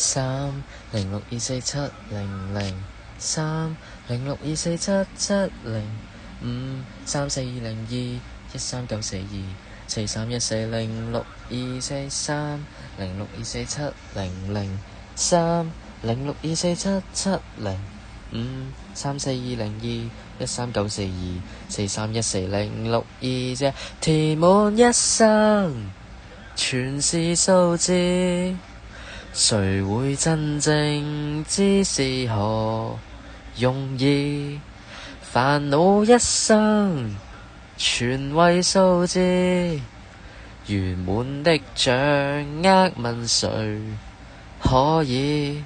304021394217314021302140213941432填滿一生全是數字，誰會真正知是何用意？煩惱一生全為數字，圓滿的掌握問誰可以？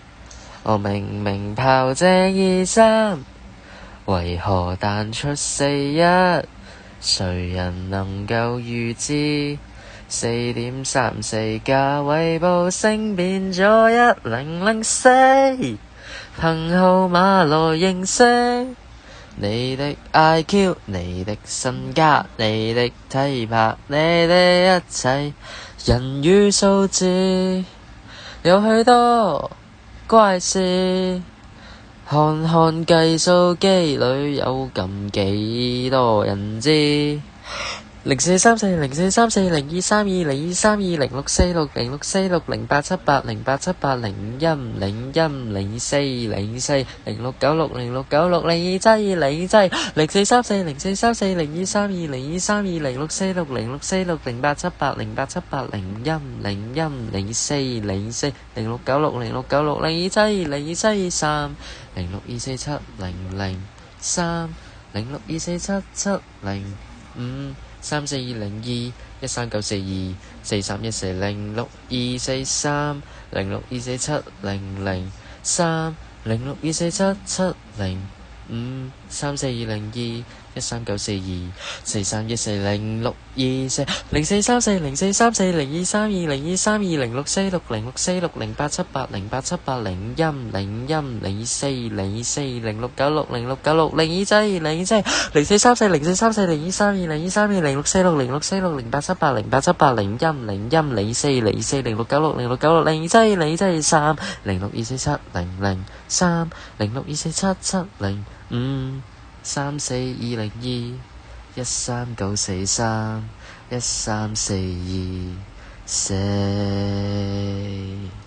我明明跑這23，為何彈出41？誰人能夠預知？4.34價位報升變咗1004，憑號碼來認識你的 IQ， 你的身家，你的體魄，你的一切。人與數字有許多怪事，看看計數機裏有咁幾多人知？34202139441394213421342134214